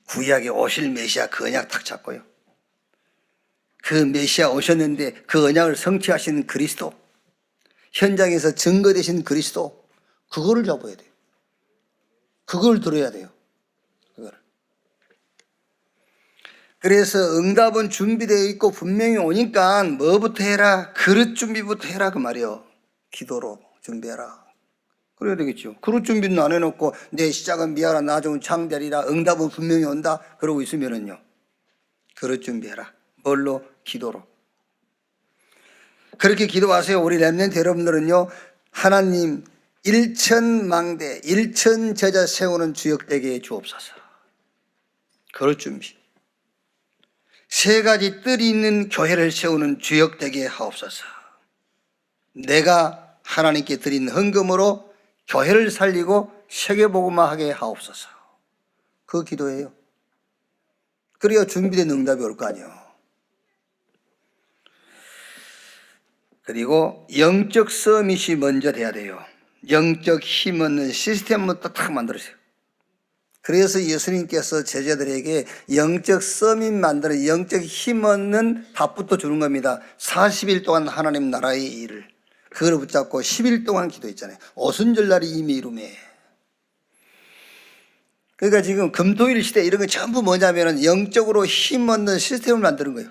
구약에 오실 메시아 그 언약 탁 잡고요. 그 메시아 오셨는데 그 언약을 성취하신 그리스도, 현장에서 증거되신 그리스도, 그거를 잡아야 돼요. 그걸 들어야 돼요. 그거를. 그래서 응답은 준비되어 있고 분명히 오니까 뭐부터 해라? 그릇 준비부터 해라 그 말이에요. 기도로 준비해라. 그래야 되겠죠. 그릇 준비는 안 해놓고 내 시작은 미안한 나중은 창대하리라. 응답은 분명히 온다. 그러고 있으면은요. 그릇 준비해라. 뭘로? 기도로. 그렇게 기도하세요. 우리 렘넌트 여러분들은요. 하나님 일천망대, 일천제자 세우는 주역되게 주옵소서. 그럴 준비. 세 가지 뜰이 있는 교회를 세우는 주역되게 하옵소서. 내가 하나님께 드린 헌금으로 교회를 살리고 세계복음화하게 하옵소서. 그 기도예요. 그래야 준비된 응답이 올 거 아니에요. 그리고 영적 서밋이 먼저 돼야 돼요. 영적 힘 얻는 시스템부터 딱 만들어주세요. 그래서 예수님께서 제자들에게 영적 서밋 만드는 영적 힘 얻는 밥부터 주는 겁니다. 40일 동안 하나님 나라의 일을. 그걸 붙잡고 10일 동안 기도했잖아요. 오순절날이 이미 이루매. 그러니까 지금 금토일 시대 이런 거 전부 뭐냐면은 영적으로 힘 얻는 시스템을 만드는 거예요.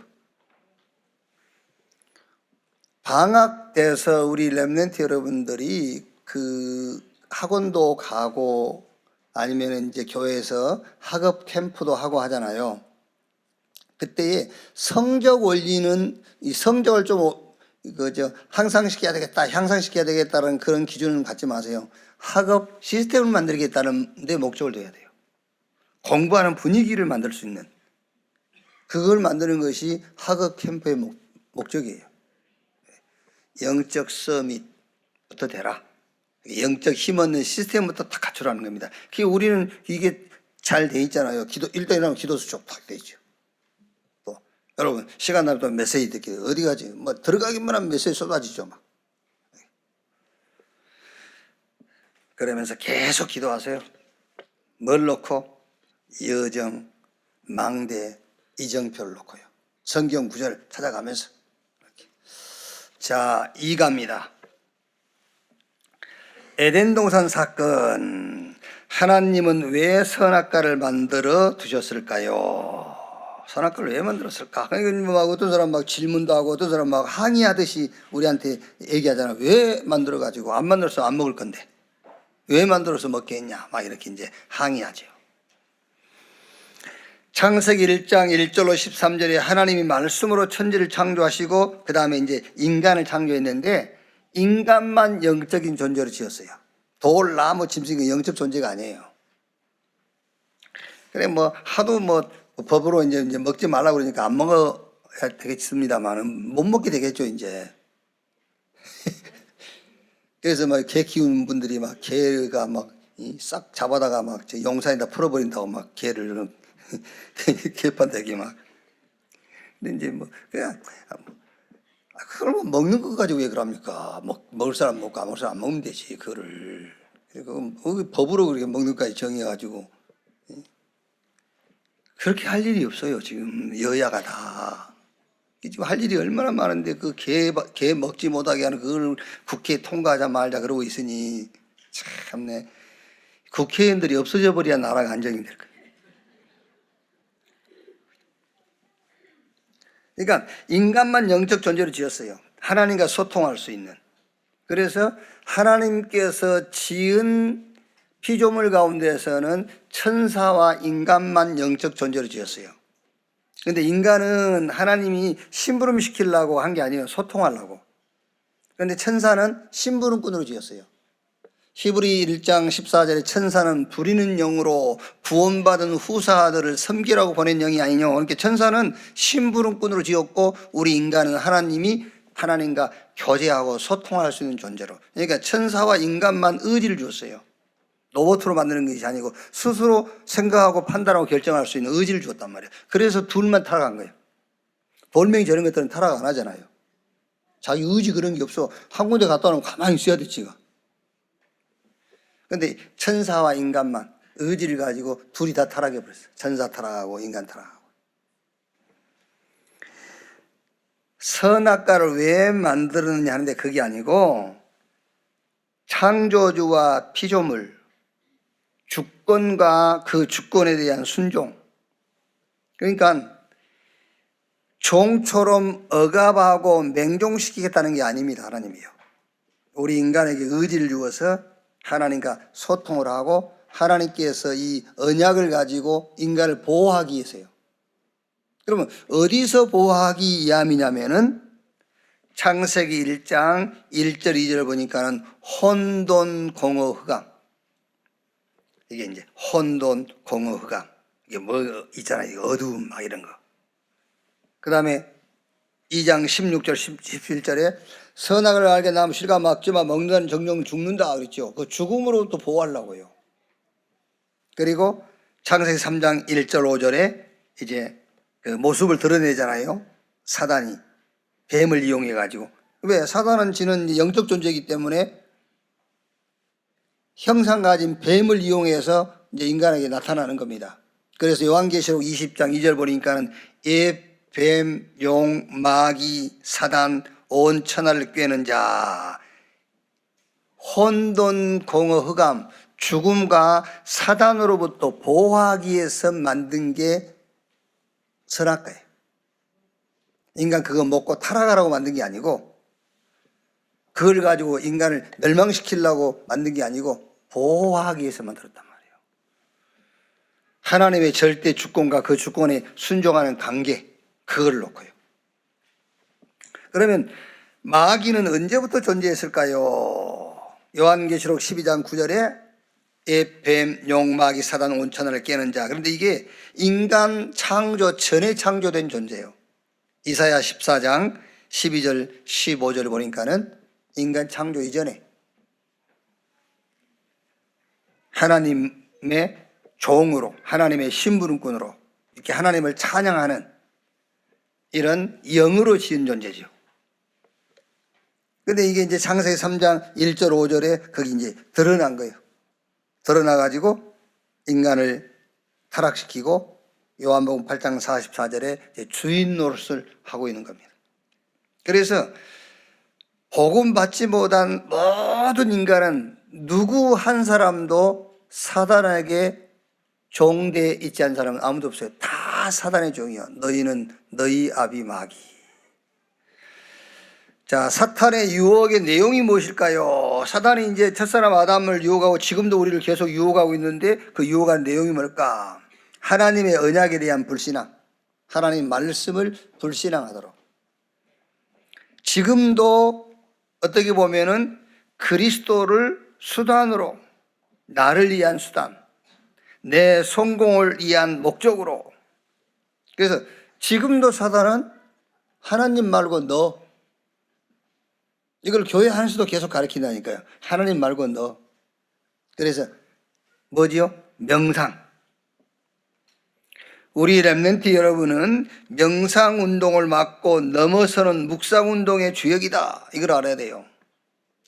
방학 때서 우리 렘넌트 여러분들이 그 학원도 가고 아니면 이제 교회에서 학업 캠프도 하고 하잖아요. 그때에 성적 올리는 이 성적을 좀 향상시켜야 되겠다, 향상시켜야 되겠다는 그런 기준은 갖지 마세요. 학업 시스템을 만들겠다는 데 목적을 둬야 돼요. 공부하는 분위기를 만들 수 있는 그걸 만드는 것이 학업 캠프의 목적이에요. 영적 서밋부터 되라. 영적 힘 얻는 시스템부터 다 갖추라는 겁니다. 우리는 이게 잘 돼 있잖아요. 일단 일어나면 기도 수첩 딱 돼 있죠. 또 여러분 시간 나면 또 메시지 듣기 어디 가지? 뭐 들어가기만 하면 메시지 쏟아지죠 막. 그러면서 계속 기도하세요. 뭘 놓고? 여정, 망대, 이정표를 놓고요. 성경 구절을 찾아가면서. 이렇게. 자, 2가입니다. 에덴 동산 사건. 하나님은 왜 선악과를 만들어 두셨을까요? 선악과를 왜 만들었을까? 그러니까 막 어떤 사람 막 질문도 하고 어떤 사람 막 항의하듯이 우리한테 얘기하잖아. 왜 만들어가지고 안 만들어서 안 먹을 건데 왜 만들어서 먹겠냐? 막 이렇게 이제 항의하죠. 창세기 1장 1절로 13절에 하나님이 말씀으로 천지를 창조하시고 그 다음에 이제 인간을 창조했는데 인간만 영적인 존재로 지었어요. 돌, 나무, 짐승이 영적 존재가 아니에요. 그래 뭐 하도 뭐 법으로 이제 먹지 말라고 그러니까 안 먹어야 되겠습니다만은 못 먹게 되겠죠 이제. 그래서 막 개 키우는 분들이 막 개가 막 싹 잡아다가 막 용산에다 풀어버린다고 막 개를 개판 되게 막. 근데 이제 뭐 그냥 그걸 뭐 먹는 거 가지고 왜 그럽니까? 먹을 사람 먹고 안 먹을 사람 안 먹으면 되지 그거를. 그리고 법으로 그렇게 먹는 것까지 정해가지고 그렇게 할 일이 없어요 지금 여야가 다. 지금 할 일이 얼마나 많은데 그 개 먹지 못하게 하는 그걸 국회에 통과하자 말자 그러고 있으니 참네. 국회의원들이 없어져 버려야 나라가 안정이 될 거예요. 그러니까 인간만 영적 존재로 지었어요. 하나님과 소통할 수 있는. 그래서 하나님께서 지은 피조물 가운데서는 천사와 인간만 영적 존재로 지었어요. 그런데 인간은 하나님이 심부름 시키려고 한 게 아니에요. 소통하려고. 그런데 천사는 심부름꾼으로 지었어요. 히브리 1장 14절에 천사는 부리는 영으로 구원받은 후사들을 섬기라고 보낸 영이 아니뇨. 그러니까 천사는 심부름꾼으로 지었고 우리 인간은 하나님이 하나님과 교제하고 소통할 수 있는 존재로. 그러니까 천사와 인간만 의지를 주었어요. 로봇으로 만드는 것이 아니고 스스로 생각하고 판단하고 결정할 수 있는 의지를 주었단 말이에요. 그래서 둘만 타락한 거예요. 돌멩이 저런 것들은 타락 안 하잖아요. 자기 의지 그런 게 없어. 한 군데 갔다 오면 가만히 있어야 돼 지가. 그런데 천사와 인간만 의지를 가지고 둘이 다 타락해버렸어요. 천사 타락하고 인간 타락하고. 선악과를 왜 만들었느냐 하는데 그게 아니고 창조주와 피조물, 주권과 그 주권에 대한 순종. 그러니까 종처럼 억압하고 맹종시키겠다는 게 아닙니다. 하나님이요. 우리 인간에게 의지를 주어서 하나님과 소통을 하고 하나님께서 이 언약을 가지고 인간을 보호하기 위해서요. 그러면 어디서 보호하기 위함이냐면은 창세기 1장 1절 2절을 보니까는 혼돈 공허 흑암. 이게 이제 혼돈 공허 흑암. 이게 뭐 있잖아요. 어두움 막 이런 거. 그 다음에 2장 16절 17절에 선악을 알게 나면 실과 막지만 먹는 정령 죽는다 그랬죠. 그 죽음으로부터 보호하려고요. 그리고 창세기 3장 1절 5절에 이제 그 모습을 드러내잖아요. 사단이 뱀을 이용해 가지고. 왜? 사단은 지는 영적 존재이기 때문에 형상 가진 뱀을 이용해서 이제 인간에게 나타나는 겁니다. 그래서 요한계시록 20장 2절 보니까는 뱀, 용, 마귀, 사단, 온 천하를 꿰는 자, 혼돈, 공허, 흑암 죽음과 사단으로부터 보호하기 위해서 만든 게 선악과예요. 인간 그거 먹고 타락하라고 만든 게 아니고, 그걸 가지고 인간을 멸망시키려고 만든 게 아니고 보호하기 위해서 만들었단 말이에요. 하나님의 절대 주권과 그 주권에 순종하는 관계, 그걸 놓고요. 그러면 마귀는 언제부터 존재했을까요? 요한계시록 12장 9절에 뱀, 용, 마귀, 사단, 온천을 깨는 자. 그런데 이게 인간 창조 전에 창조된 존재예요. 이사야 14장 12절 15절 보니까는 인간 창조 이전에 하나님의 종으로, 하나님의 신분권으로 이렇게 하나님을 찬양하는 이런 영으로 지은 존재죠. 근데 이게 이제 창세기 3장 1절 5절에 거기 이제 드러난 거예요. 드러나가지고 인간을 타락시키고 요한복음 8장 44절에 주인 노릇을 하고 있는 겁니다. 그래서 복음 받지 못한 모든 인간은 누구 한 사람도 사단에게 종되어 있지 않은 사람은 아무도 없어요. 다 사단의 종이요. 너희는 너희 아비 마귀. 자, 사탄의 유혹의 내용이 무엇일까요? 사단이 이제 첫사람 아담을 유혹하고 지금도 우리를 계속 유혹하고 있는데 그 유혹한 내용이 뭘까? 하나님의 언약에 대한 불신앙, 하나님 말씀을 불신앙하도록. 지금도 어떻게 보면은 그리스도를 수단으로, 나를 위한 수단, 내 성공을 위한 목적으로. 그래서 지금도 사단은 하나님 말고 너, 이걸 교회 안에서도 계속 가르친다니까요. 하나님 말고 너. 그래서 뭐지요? 명상. 우리 렘넌트 여러분은 명상운동을 막고 넘어서는 묵상운동의 주역이다. 이걸 알아야 돼요.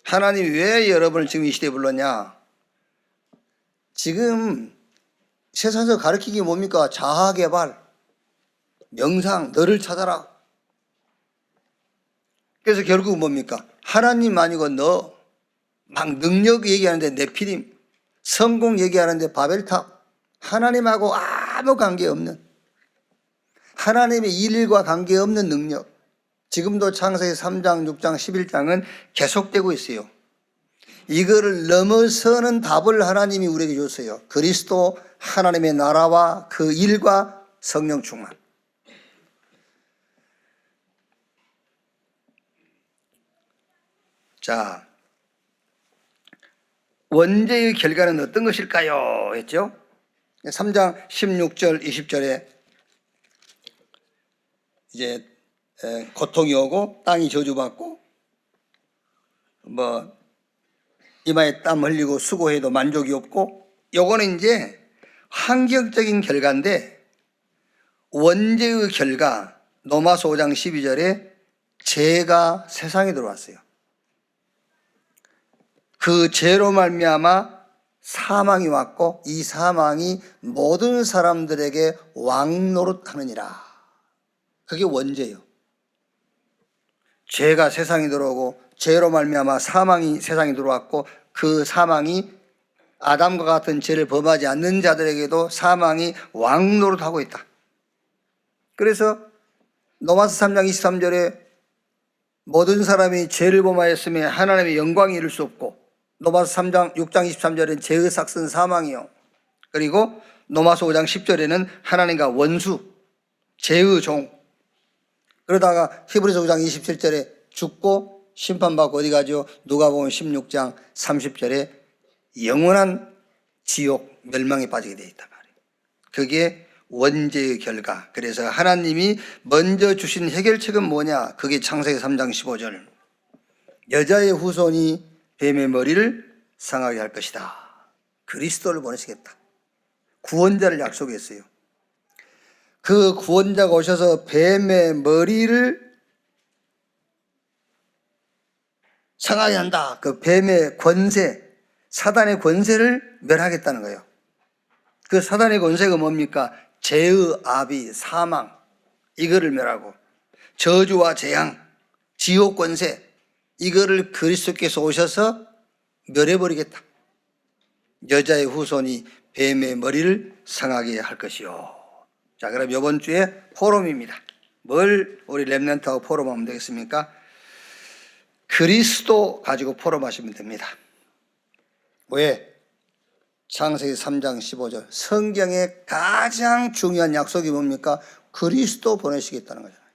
하나님이 왜 여러분을 지금 이 시대에 불렀냐? 지금 세상에서 가르치기 뭡니까? 자아개발, 명상, 너를 찾아라. 그래서 결국은 뭡니까? 하나님 아니고 너, 막 능력 얘기하는데 네피림, 성공 얘기하는데 바벨탑, 하나님하고 아무 관계없는, 하나님의 일과 관계없는 능력. 지금도 창세기 3장, 6장, 11장은 계속되고 있어요. 이거를 넘어서는 답을 하나님이 우리에게 줬어요. 그리스도 하나님의 나라와 그 일과 성령 충만. 자, 원죄의 결과는 어떤 것일까요? 했죠? 3장 16절, 20절에 이제 고통이 오고 땅이 저주받고 뭐 이마에 땀 흘리고 수고해도 만족이 없고, 요거는 이제 환경적인 결과인데 원죄의 결과 로마서 5장 12절에 죄가 세상에 들어왔어요. 그 죄로 말미암아 사망이 왔고 이 사망이 모든 사람들에게 왕노릇하느니라. 그게 원죄예요. 죄가 세상에 들어오고 죄로 말미암아 사망이 세상에 들어왔고 그 사망이 아담과 같은 죄를 범하지 않는 자들에게도 사망이 왕노릇하고 있다. 그래서 로마서 3장 23절에 모든 사람이 죄를 범하였으며 하나님의 영광에 이를 수 없고, 로마서 3장 6장 23절에는 죄의 삭은 사망이요. 그리고 로마서 5장 10절에는 하나님과 원수, 죄의 종. 그러다가 히브리서 5장 27절에 죽고 심판받고 어디 가죠? 누가복음 16장 30절에 영원한 지옥 멸망에 빠지게 되어 있단 말이에요. 그게 원죄의 결과. 그래서 하나님이 먼저 주신 해결책은 뭐냐? 그게 창세기 3장 15절. 여자의 후손이 뱀의 머리를 상하게 할 것이다. 그리스도를 보내시겠다. 구원자를 약속했어요. 그 구원자가 오셔서 뱀의 머리를 상하게 한다. 그 뱀의 권세, 사단의 권세를 멸하겠다는 거예요. 그 사단의 권세가 뭡니까? 죄의 아비, 사망, 이거를 멸하고, 저주와 재앙, 지옥 권세, 이거를 그리스도께서 오셔서 멸해버리겠다. 여자의 후손이 뱀의 머리를 상하게 할 것이요. 자, 그럼 이번 주에 포럼입니다. 뭘 우리 렘넌트하고 포럼하면 되겠습니까? 그리스도 가지고 포럼하시면 됩니다. 왜? 창세기 3장 15절 성경의 가장 중요한 약속이 뭡니까? 그리스도 보내시겠다는 거잖아요.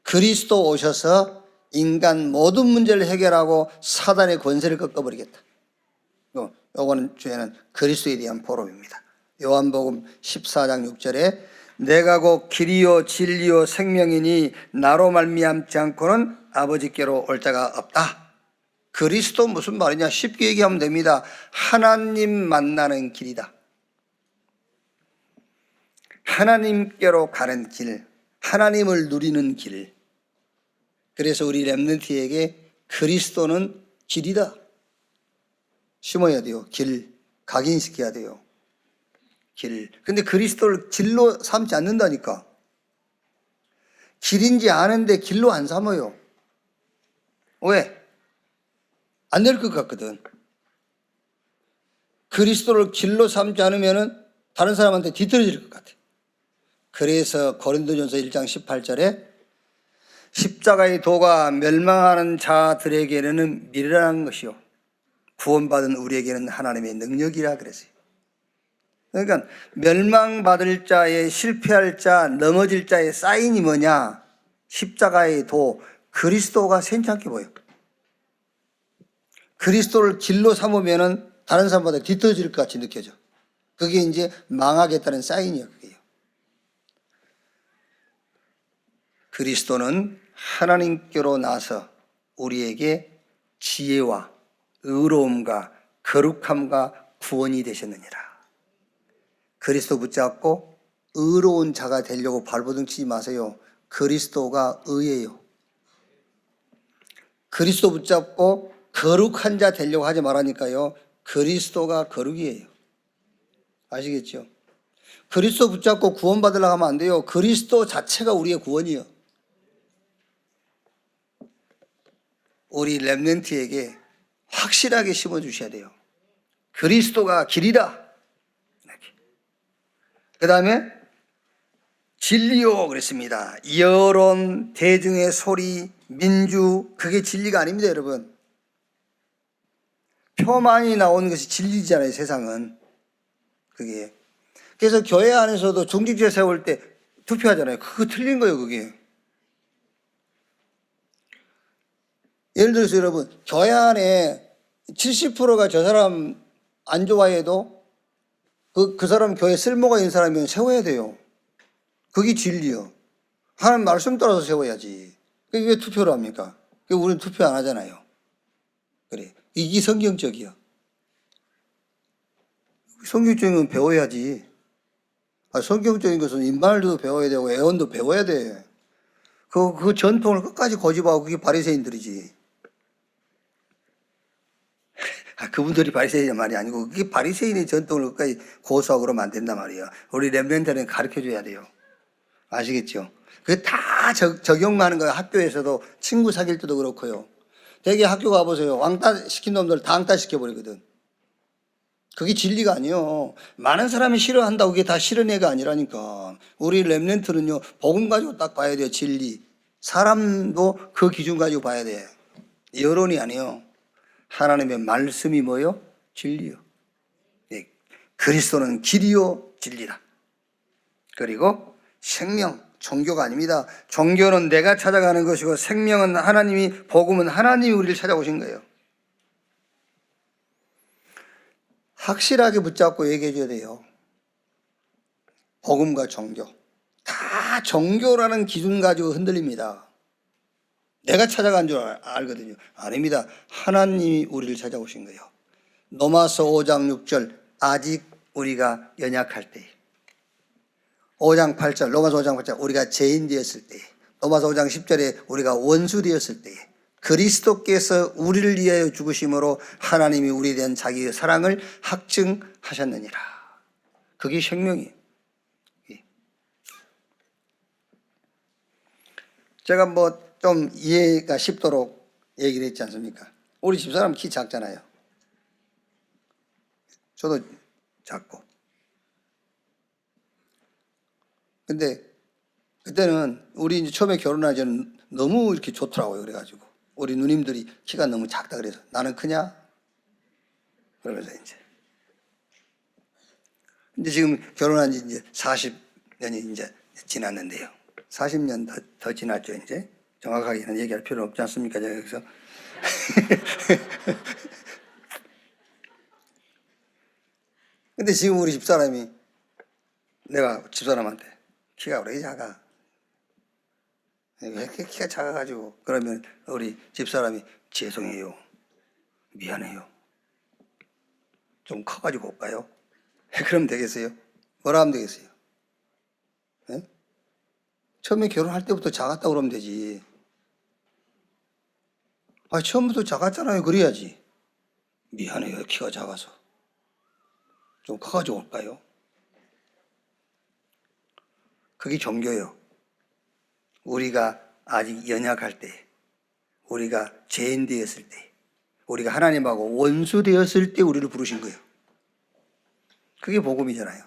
그리스도 오셔서 인간 모든 문제를 해결하고 사단의 권세를 꺾어버리겠다. 요거는 주에는 그리스도에 대한 포럼입니다. 요한복음 14장 6절에 내가 곧 길이요 진리요 생명이니 나로 말미암지 않고는 아버지께로 올 자가 없다. 그리스도 무슨 말이냐? 쉽게 얘기하면 됩니다. 하나님 만나는 길이다. 하나님께로 가는 길, 하나님을 누리는 길. 그래서 우리 렘넌트에게 그리스도는 길이다. 심어야 돼요. 길, 각인시켜야 돼요. 길. 근데 그리스도를 길로 삼지 않는다니까. 길인지 아는데 길로 안 삼아요. 왜? 안 될 것 같거든. 그리스도를 길로 삼지 않으면 다른 사람한테 뒤떨어질 것 같아. 그래서 고린도전서 1장 18절에 십자가의 도가 멸망하는 자들에게는 미련한 것이요 구원받은 우리에게는 하나님의 능력이라 그랬어요. 그러니까 멸망받을 자의 실패할 자, 넘어질 자의 사인이 뭐냐? 십자가의 도, 그리스도가 괜찮게 보여. 그리스도를 길로 삼으면은 다른 사람보다 뒤떨어질 것 같이 느껴져. 그게 이제 망하겠다는 사인이에요. 그게요. 그리스도는 하나님께로 나서 우리에게 지혜와 의로움과 거룩함과 구원이 되셨느니라. 그리스도 붙잡고 의로운 자가 되려고 발버둥 치지 마세요. 그리스도가 의예요. 그리스도 붙잡고 거룩한 자 되려고 하지 말라니까요. 그리스도가 거룩이에요. 아시겠죠? 그리스도 붙잡고 구원받으려고 하면 안 돼요. 그리스도 자체가 우리의 구원이에요. 우리 렘넌트에게 확실하게 심어주셔야 돼요. 그리스도가 길이다. 그 다음에 진리요 그랬습니다. 여론, 대중의 소리, 민주, 그게 진리가 아닙니다, 여러분. 표만이 나오는 것이 진리잖아요, 세상은. 그게. 그래서 교회 안에서도 중직제 세울 때 투표하잖아요. 그거 틀린 거예요, 그게. 예를 들어서 여러분, 교회 안에 70%가 저 사람 안 좋아해도 그 사람 교회 쓸모가 있는 사람이면 세워야 돼요. 그게 진리요. 하나님 말씀 따라서 세워야지. 그게 왜 투표를 합니까? 우리는 투표 안 하잖아요. 그래. 이게 성경적이야. 성경적인 건 배워야지. 성경적인 것은 인반을도 배워야 되고 애언도 배워야 돼. 그 전통을 끝까지 고집하고 그게 바리새인들이지. 그분들이 바리새인이 말이 아니고 그게 바리새인의 전통을 끝까지 고수하고 그러면 안 된단 말이야. 우리 렘넌트는 가르쳐줘야 돼요. 아시겠죠? 그게 다 적용하는 거예요. 학교에서도 친구 사귈 때도 그렇고요. 대개 학교 가보세요. 왕따 시킨 놈들 다 왕따 시켜버리거든. 그게 진리가 아니에요. 많은 사람이 싫어한다고 그게 다 싫은 애가 아니라니까. 우리 렘넌트는요, 복음 가지고 딱 봐야 돼요, 진리. 사람도 그 기준 가지고 봐야 돼. 여론이 아니에요. 하나님의 말씀이 뭐요? 진리요. 네. 그리스도는 길이요, 진리다. 그리고 생명, 종교가 아닙니다. 종교는 내가 찾아가는 것이고 생명은 하나님이, 복음은 하나님이 우리를 찾아오신 거예요. 확실하게 붙잡고 얘기해 줘야 돼요. 복음과 종교. 다 종교라는 기준 가지고 흔들립니다. 내가 찾아간 줄 알거든요. 아닙니다. 하나님이 우리를 찾아오신 거예요. 로마서 5장 6절 아직 우리가 연약할 때 5장 8절 로마서 5장 8절 우리가 죄인 되었을 때 로마서 5장 10절에 우리가 원수 되었을 때 그리스도께서 우리를 위하여 죽으심으로 하나님이 우리에 대한 자기의 사랑을 확증하셨느니라. 그게 생명이에요. 제가 뭐 좀 이해가 쉽도록 얘기를 했지 않습니까? 우리 집사람 키 작잖아요. 저도 작고. 근데 그때는 우리 이제 처음에 결혼하기 전 너무 이렇게 좋더라고요. 그래가지고 우리 누님들이 키가 너무 작다 그래서 나는 크냐? 그러면서 이제. 근데 지금 결혼한 지 이제 40년이 이제 지났는데요. 40년 더 지났죠, 이제. 정확하게는 얘기할 필요 없지 않습니까? 제가 여기서. 근데 지금 우리 집사람이 내가 집사람한테 키가 왜 이렇게 작아? 왜 이렇게 키가 작아가지고 그러면 우리 집사람이 죄송해요. 미안해요. 좀 커가지고 올까요? 그럼 되겠어요? 뭐라 하면 되겠어요? 네? 처음에 결혼할 때부터 작았다고 그러면 되지. 아, 처음부터 작았잖아요. 그래야지. 미안해요. 키가 작아서. 좀 커가지고 올까요? 그게 종교예요. 우리가 아직 연약할 때, 우리가 죄인 되었을 때, 우리가 하나님하고 원수 되었을 때 우리를 부르신 거예요. 그게 복음이잖아요.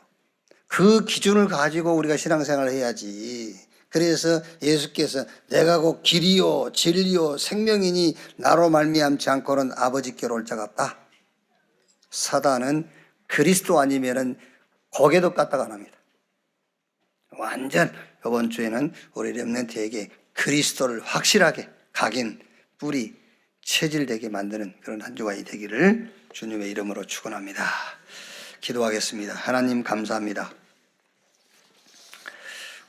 그 기준을 가지고 우리가 신앙생활을 해야지. 그래서 예수께서 내가 곧 길이요 진리요 생명이니 나로 말미암지 않고는 아버지께로 올 자가 없다. 사단은 그리스도 아니면은 고개도 까딱 안 합니다. 완전 이번 주에는 우리 렘넌트에게 그리스도를 확실하게 각인, 뿌리, 체질되게 만드는 그런 한 주가 되기를 주님의 이름으로 축원합니다. 기도하겠습니다. 하나님 감사합니다.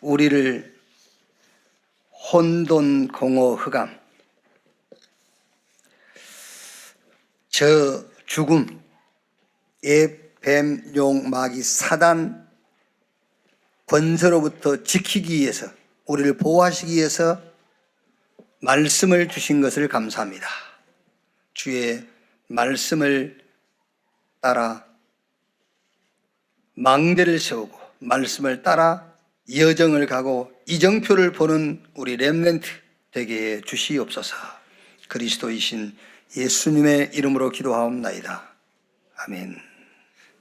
우리를 혼돈, 공허, 흑암, 저 죽음, 애, 뱀, 용, 마귀, 사단 권세로부터 지키기 위해서 우리를 보호하시기 위해서 말씀을 주신 것을 감사합니다. 주의 말씀을 따라 망대를 세우고 말씀을 따라 여정을 가고 이정표를 보는 우리 렘넌트 되게 해 주시옵소서. 그리스도이신 예수님의 이름으로 기도하옵나이다. 아멘.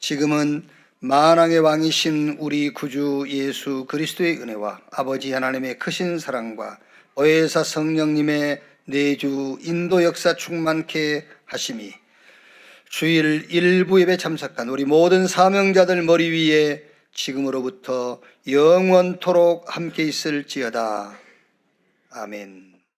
지금은 만왕의 왕이신 우리 구주 예수 그리스도의 은혜와 아버지 하나님의 크신 사랑과 보혜사 성령님의 내주 인도 역사 충만케 하심이 주일 일부 예배 참석한 우리 모든 사명자들 머리 위에 지금으로부터 영원토록 함께 있을지어다. 아멘.